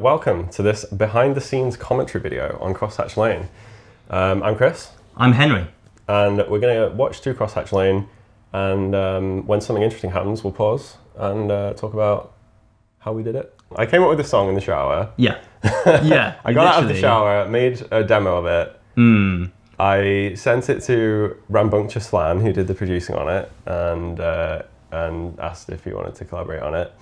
Welcome to this behind-the-scenes commentary video on Crosshatch Lane. I'm Chris. I'm Henry. And we're going to watch through Crosshatch Lane, and when something interesting happens, we'll pause and talk about how we did it. I came up with this song in the shower. Yeah. Yeah. I got out of the shower, made a demo of it. I sent it to Rambunctious Flan, who did the producing on it, and asked if he wanted to collaborate on it.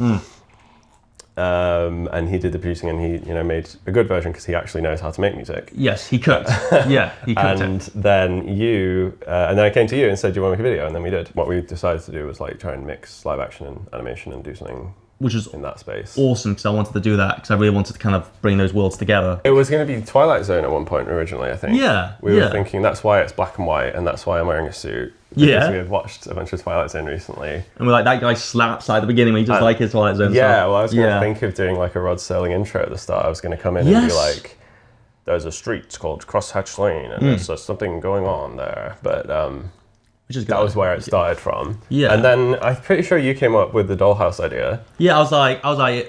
And he did the producing, and he, made a good version because he actually knows how to make music. Yes, he could. Yeah, he could. And then and then I came to you and said, "Do you want to make a video?" And then we did. What we decided to do was try and mix live action and animation and do something, which was in that space. Awesome, because I wanted to do that because I really wanted to kind of bring those worlds together. It was going to be Twilight Zone at one point originally, I think. Yeah. We were thinking that's why it's black and white, and that's why I'm wearing a suit. Because we had watched a bunch of Twilight Zone recently. And we're like, that guy slaps at the beginning when he just his Twilight Zone Yeah, stuff. well, I was going to think of doing a Rod Serling intro at the start. I was going to come in and be like, there's a street called Crosshatch Lane, and there's something going on there. But which is good. That was where it started from. Yeah. And then I'm pretty sure you came up with the dollhouse idea. Yeah, I was like,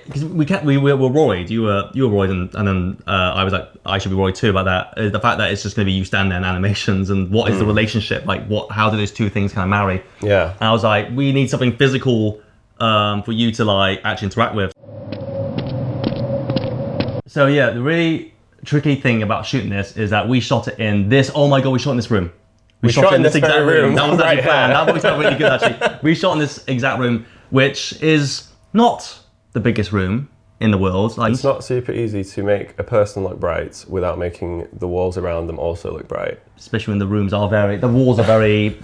because we were Royd, you were Royd, and then I was like, I should be Royd too about that. The fact that it's just going to be you standing there and animations, and what is the relationship? How do those two things kind of marry? Yeah. And I was like, we need something physical for you to actually interact with. So yeah, the really tricky thing about shooting this is that we shot it in this. Oh my god, we shot in this room. We shot in this exact room. That was actually planned. That worked out really good, actually. We shot in this exact room, which is not the biggest room in the world. It's not super easy to make a person look bright without making the walls around them also look bright. Especially when the walls are very,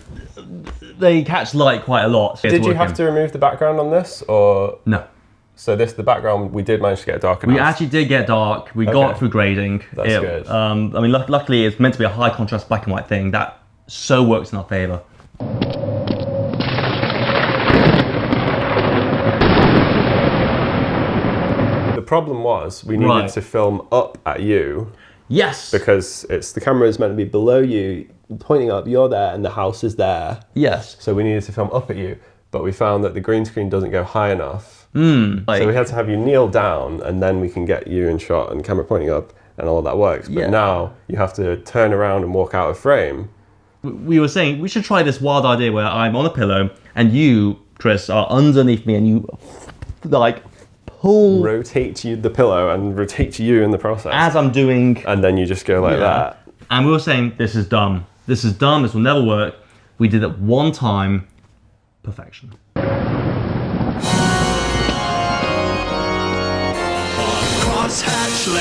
they catch light quite a lot. So did you have to remove the background on this, or? No. So the background, we did manage to get dark enough. We actually did get dark. We got it through grading. That's good. Luckily it's meant to be a high contrast black and white thing. That so works in our favor. The problem was we needed to film up at you. Yes. Because the camera is meant to be below you, pointing up, you're there, and the house is there. Yes. So we needed to film up at you, but we found that the green screen doesn't go high enough. So we had to have you kneel down, and then we can get you in shot and camera pointing up, and all that works. But now you have to turn around and walk out of frame. We were saying we should try this wild idea where I'm on a pillow and you, Chris, are underneath me, and you pull, rotate the pillow and rotate you in the process as I'm doing, and then you just go like that. And we were saying, this is dumb. This is dumb. This will never work. We did it one time, perfection.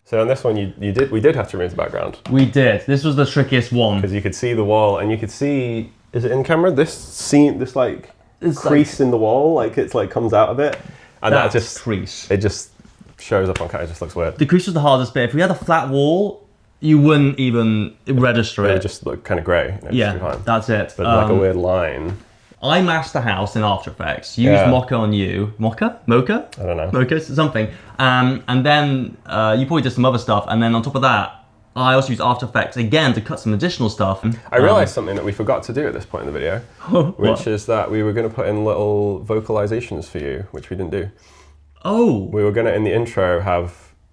So on this one, we did have to remove the background. We did. This was the trickiest one because you could see the wall, and you could see. Is it in camera? This crease in the wall, it's comes out of it, and that just crease. It just shows up on camera. It just looks weird. The crease was the hardest bit. If we had a flat wall, you wouldn't even register it. It would just look kind of grey. Yeah, that's it. But a weird line. I masked the house in After Effects, used Mocha on you. Mocha? I don't know. Mocha, something. And then you probably did some other stuff. And then on top of that, I also used After Effects again to cut some additional stuff. I realised something that we forgot to do at this point in the video, which is that we were going to put in little vocalizations for you, which we didn't do. Oh. We were going to, in the intro,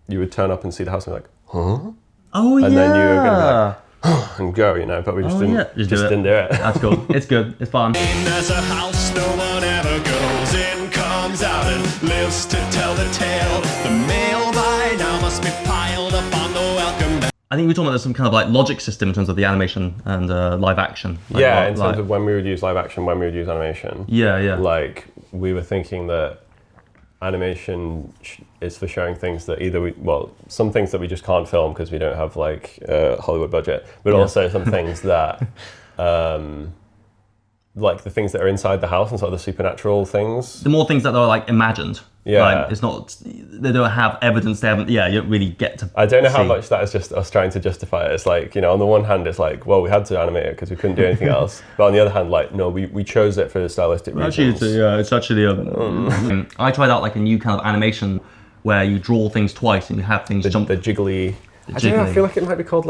you would turn up and see the house and be like, huh? Oh, and then you were going to be like, and go, but we just didn't do it. That's cool. It's good. It's fun. There's a house no one ever goes in, comes out and lives to tell the tale. The mail by now must be piled up on the welcome. I think we're talking about some kind of logic system in terms of the animation and live action. In terms of when we would use live action, when we would use animation. Yeah. We were thinking that animation is for showing things that some things that we just can't film because we don't have a Hollywood budget, but also some things that the things that are inside the house and sort of the supernatural things. The more things that are imagined. Yeah. It's not, they don't have evidence, you don't really get to I don't know how much that is just us trying to justify it. It's on the one hand, it's we had to animate it because we couldn't do anything else. But on the other hand, no, we chose it for the stylistic reasons. It's actually I tried out a new kind of animation where you draw things twice and you have things jump. The jiggly. I don't know, I feel like it might be called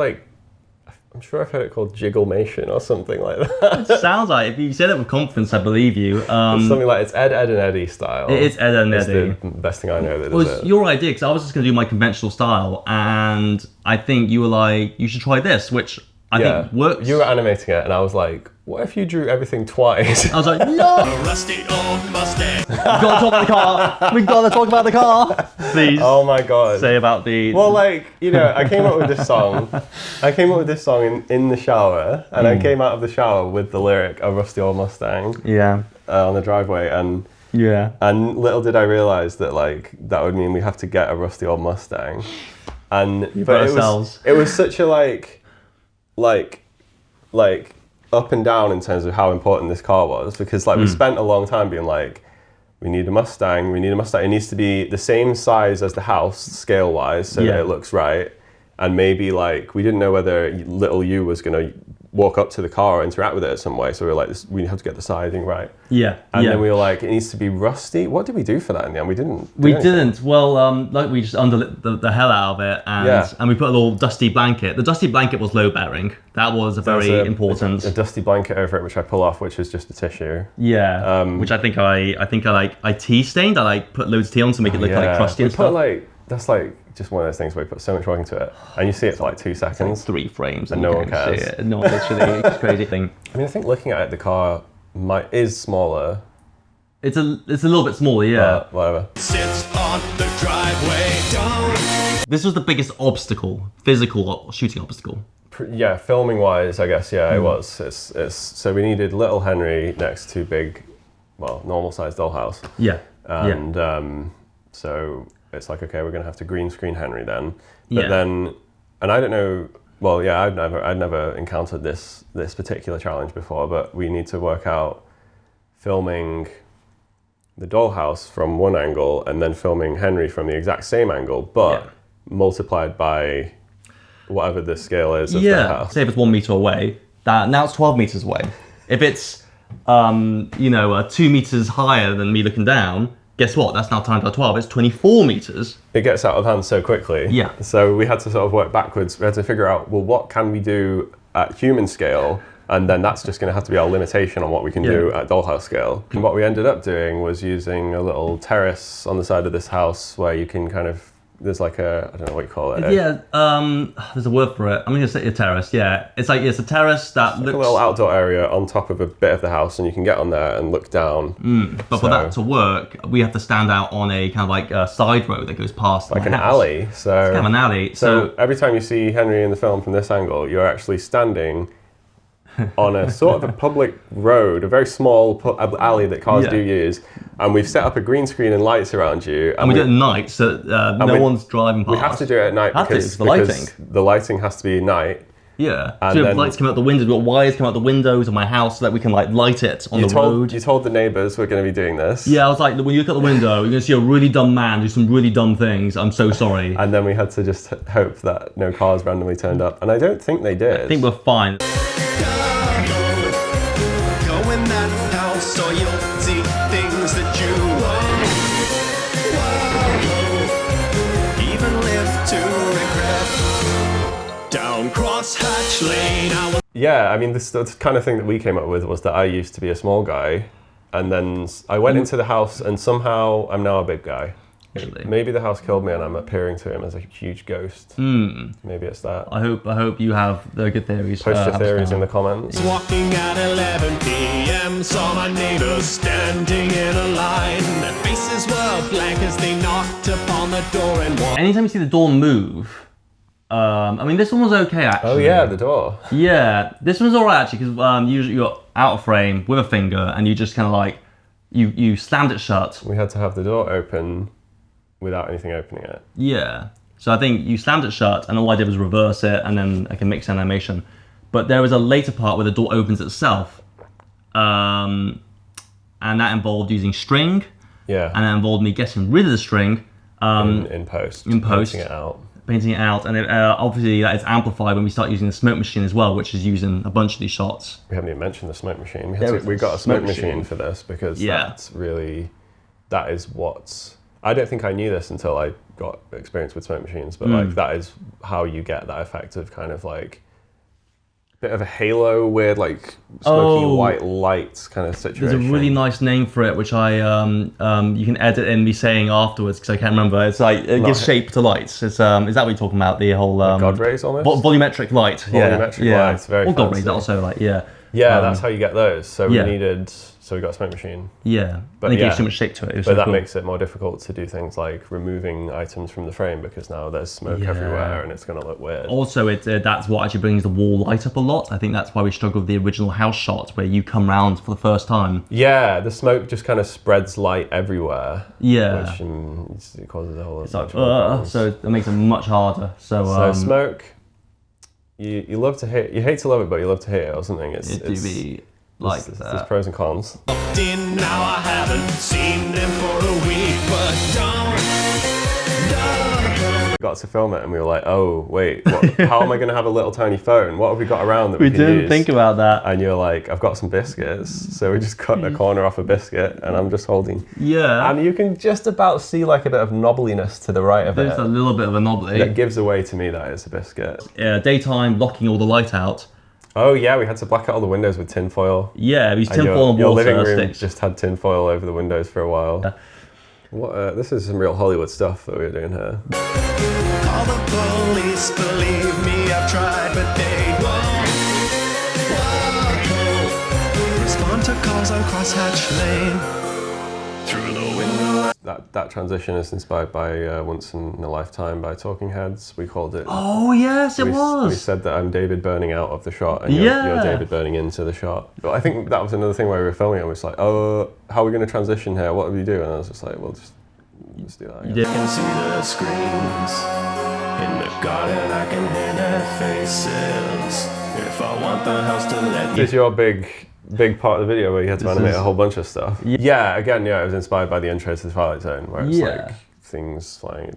I'm sure I've heard it called Jigglemation or something like that. It sounds like, if you said it with confidence, I believe you. It's something like, it's Ed, and Eddie style. It is Ed and It's Eddie. the best thing I know that Well, does it's it. your idea, because I was just going to do my conventional style, and I think you were like, you should try this, which I think works. You were animating it, and I was like, what if you drew everything twice? I was like, no! A rusty old Mustang. We've got to talk about the car! We've got to talk about the car! Please Oh my god. say about the... Well, like, you know, I came up with this song. I came up with this song in the shower, and I came out of the shower with the lyric, "A rusty old Mustang," Yeah. on the driveway, and little did I realize that, like, that would mean we have to get a rusty old Mustang. And but it was such a like up and down in terms of how important this car was, because like we spent a long time being like, we need a Mustang. It needs to be the same size as the house scale wise, so that it looks right. And maybe like we didn't know whether little you was gonna walk up to the car or interact with it in some way. So we were like, we have to get the sizing right. Yeah. And then we were like, it needs to be rusty. What did we do for that in the end? We didn't. We didn't. Well, like we just underlit the hell out of it, and we put a little dusty blanket. The dusty blanket was load bearing. That was a very important. A dusty blanket over it, which I pull off, which is just a tissue. Yeah. Which I think I tea stained. I like put loads of tea on to make it look like crusty and stuff. That's like just one of those things where you put so much work into it, and you see it for like 2 seconds. 3 frames, and no one cares. See it. No, literally, it's crazy thing. I mean, I think looking at it, the car is smaller. It's a little bit smaller, yeah. But whatever. Sits on the driveway. Don't. This was the biggest obstacle, physical shooting obstacle. Yeah, filming wise, I guess. Yeah, it was. It's so we needed little Henry next to big, well, normal sized dollhouse. Yeah. And so it's like, okay, we're gonna have to green screen Henry then. But then, and I don't know. Well, yeah, I'd never encountered this particular challenge before. But we need to work out filming the dollhouse from one angle and then filming Henry from the exact same angle, but multiplied by whatever the scale is of the house. Say if it's 1 meter away, now it's 12 meters away. If it's 2 meters higher than me looking down, guess what? That's now times by 12. It's 24 meters. It gets out of hand so quickly. Yeah. So we had to sort of work backwards. We had to figure out, well, what can we do at human scale? And then that's just going to have to be our limitation on what we can do at dollhouse scale. And what we ended up doing was using a little terrace on the side of this house where you can kind of, there's like I don't know what you call it. There's a word for it. I'm going to say a terrace, yeah. It's a terrace that looks... a little outdoor area on top of a bit of the house, and you can get on there and look down. But for that to work, we have to stand out on a kind of like a side road that goes past like an house. alley. So it's kind of an alley. So every time you see Henry in the film from this angle, you're actually standing on a sort of a public road, a very small alley that cars do use, and we've set up a green screen and lights around you. And we do it at night, so no one's driving past. We have to do it at night because the lighting has to be night. Yeah, so then, lights come out the windows, we've got wires come out the windows of my house so that we can like light it on the road. You told the neighbours we're going to be doing this. Yeah, I was like, when you look out the window, you're going to see a really dumb man do some really dumb things. I'm so sorry. And then we had to just hope that no cars randomly turned up, and I don't think they did. I think we're fine. Go in that house so you'll see things that you won't even live to regret. Down Crosshatch Lane, Yeah, I mean, the kind of thing that we came up with was that I used to be a small guy, and then I went into the house, and somehow I'm now a big guy. Really? Maybe the house killed me, and I'm appearing to him as a huge ghost. Maybe it's that. I hope you have the good theories. Post your theories in the comments. walking at 11 p.m. Saw my neighbors standing in a line. Their faces were blank as they knocked upon the door and walked. Anytime you see the door move, I mean, this one was okay actually. Oh yeah, the door. Yeah, this one's alright actually because usually you're out of frame with a finger and you just kind of like you slammed it shut. We had to have the door open without anything opening it. Yeah. So I think you slammed it shut and all I did was reverse it and then I can mix animation. But there was a later part where the door opens itself. And that involved using string. Yeah. And that involved me getting rid of the string. In post. In post. Painting it out. And it, obviously that is amplified when we start using the smoke machine as well, which is using a bunch of these shots. We haven't even mentioned the smoke machine. We got a smoke machine for this because that is what's... I don't think I knew this until I got experience with smoke machines, but like that is how you get that effect of kind of like bit of a halo, weird like smoky white lights kind of situation. There's a really nice name for it, which I you can edit in me saying afterwards because I can't remember. It's like it gives shape to lights. It's is that what you're talking about? The whole God rays almost. Volumetric light. Volumetric lights, very fancy. God rays also like Yeah, that's how you get those. So we got a smoke machine. Yeah, but it gives too much shape to it. But that makes it more difficult to do things like removing items from the frame because now there's smoke everywhere and it's going to look weird. Also, that's what actually brings the wall light up a lot. I think that's why we struggled with the original house shot where you come round for the first time. Yeah, the smoke just kind of spreads light everywhere. Yeah. Which it causes a whole lot of so it makes it much harder. So smoke, you love to hate, you hate to love it, but you love to hate it or something. There's pros and cons. Now I haven't seen them for a week, but We got to film it and we were like, oh wait, how am I going to have a little tiny phone? What have we got around that we can use? We didn't think about that. And you're like, I've got some biscuits. So we just cut a corner off a biscuit and I'm just holding. Yeah. And you can just about see like a bit of knobbliness to the right of it. There's a little bit of a knobbly. That gives away to me that it's a biscuit. Yeah, daytime blocking all the light out. Oh yeah, we had to black out all the windows with tin foil. Yeah, we used tin foil and your water living room sticks. just had tin foil over the windows for a while. Yeah. This is some real Hollywood stuff that we're doing here. call the police. Believe me, I've tried, but they won't respond to calls on Crosshatch Lane. Through the window. That transition is inspired by Once in a Lifetime by Talking Heads. We called it. Oh yes, it was. We said that I'm David burning out of the shot, and you're David burning into the shot. But I think that was another thing where we were filming. It was like, oh, how are we going to transition here? What do we do? And I was just like, well, just do that. I can see the screens in the garden. I can hear their faces. If I want the house to let This is your big part of the video where you had to animate a whole bunch of stuff. Yeah, again, it was inspired by the intro to the Twilight Zone, where it's like things flying.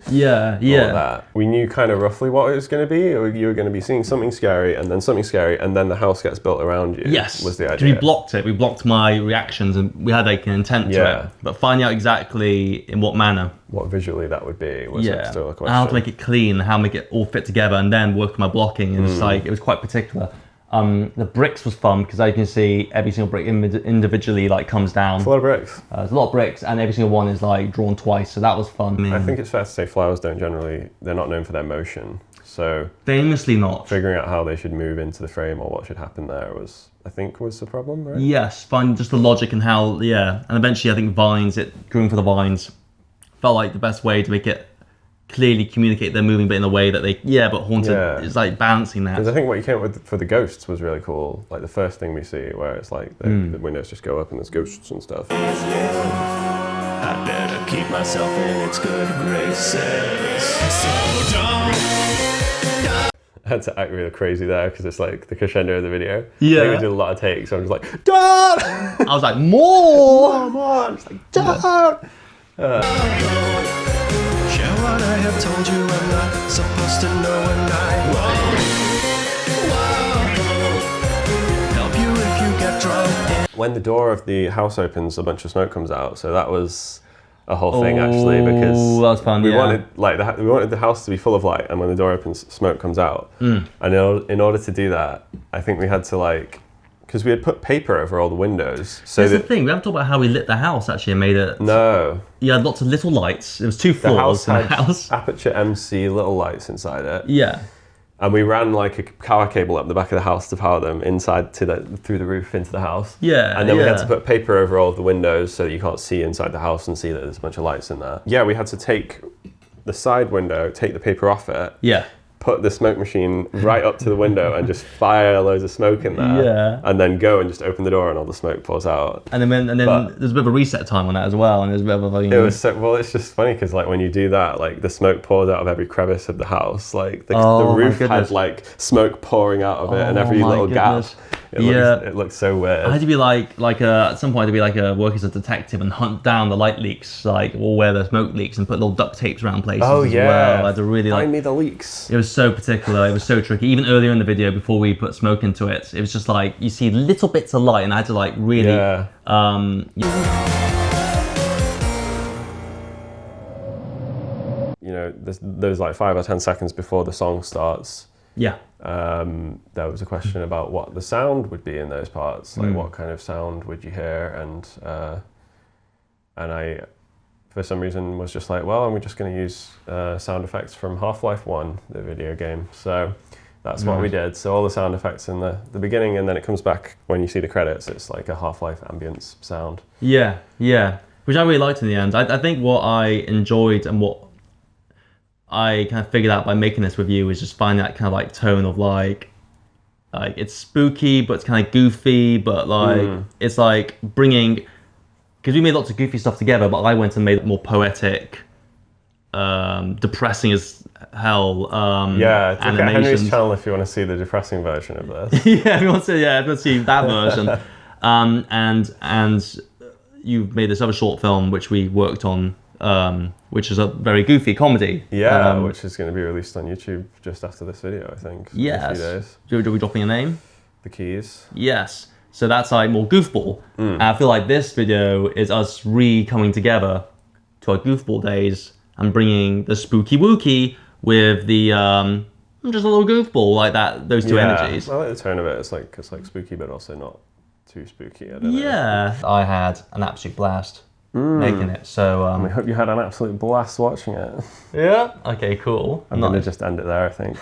Yeah. All that. We knew kind of roughly what it was going to be. You were going to be seeing something scary, and then something scary, and then the house gets built around you. Yes, was the idea. We blocked it. We blocked my reactions, and we had like an intent to it. But finding out exactly in what manner, what visually that would be, was still a question. How to make it clean, how to make it all fit together, and then work my blocking. And it's like it was quite particular. The bricks was fun because as you can see, every single brick individually like comes down. It's a lot of bricks. There's a lot of bricks, and every single one is like drawn twice, so that was fun. I think it's fair to say flowers they're not known for their motion. So famously not. Figuring out how they should move into the frame or what should happen there was the problem, right? Yes, find just the logic and how, and eventually I think going for the vines felt like the best way to make it clearly communicate they're moving, but in a way that but Haunted is like balancing that. Because I think what you came up with for the ghosts was really cool. Like the first thing we see, where it's like the windows just go up and there's ghosts and stuff. I better keep myself in its good graces. So don't. I had to act really crazy there because it's like the crescendo of the video. Yeah. I think we did a lot of takes, so I'm just like, don't! I was like, more! More! It's like, don't! Share what I have told you. I'm not supposed to know, and I won't help you if you get drunk. When the door of the house opens, a bunch of smoke comes out. So that was a whole thing actually, because that was fun. We wanted the house to be full of light, and when the door opens, smoke comes out. And in order to do that, I think we had to because we had put paper over all the windows. So that's the thing. We haven't talked about how we lit the house actually and made it. No. You had lots of little lights. There was 2 floors in the house. Aperture MC little lights inside it. Yeah. And we ran like a power cable up the back of the house to power them inside through the roof into the house. Yeah. And then we had to put paper over all of the windows so that you can't see inside the house and see that there's a bunch of lights in there. Yeah, we had to take the side window, take the paper off it. Yeah. Put the smoke machine right up to the window and just fire loads of smoke in there. Yeah. And then go and just open the door and all the smoke pours out. And then there's a bit of a reset time on that as well. And there's a bit of a It was it's just funny because when you do that, the smoke pours out of every crevice of the house. The roof had smoke pouring out of it, and every little gap. It looked so weird. I had to be at some point I had to be work as a detective and hunt down the light leaks, or where the smoke leaks, and put little duct tapes around places as well. I had to really find me the leaks. It was so particular. It was so tricky. Even earlier in the video, before we put smoke into it, it was just you see little bits of light, and I had to really. Yeah. There's 5 or 10 seconds before the song starts. Yeah. There was a question about what the sound would be in those parts, like what kind of sound would you hear, and I, for some reason, was just like, well, I'm just going to use sound effects from Half-Life 1, the video game. So that's what we did. So all the sound effects in the beginning, and then it comes back when you see the credits. It's like a Half-Life ambience sound. Yeah, which I really liked in the end. I think what I enjoyed and what I kind of figured out by making this with you is just finding that kind of like tone of like it's spooky, but it's kind of goofy, but like it's like bringing, because we made lots of goofy stuff together, but I went and made it more poetic, depressing as hell. Yeah, look at Henry's channel if you want to see the depressing version of this. Yeah, if you want to see that version. And you've made this other short film which we worked on, which is a very goofy comedy. Yeah, which is going to be released on YouTube just after this video, I think. Yes. In a few days. Do we dropping a name? The Keys. Yes. So that's like more goofball. And I feel like this video is us coming together to our goofball days and bringing the spooky wookie with the just a little goofball, like that. Those two energies. I like the tone of it. It's like spooky, but also not too spooky. I don't know. Yeah. I had an absolute blast making it. So we hope you had an absolute blast watching it. Yeah. Okay. Cool. I'm gonna just end it there, I think.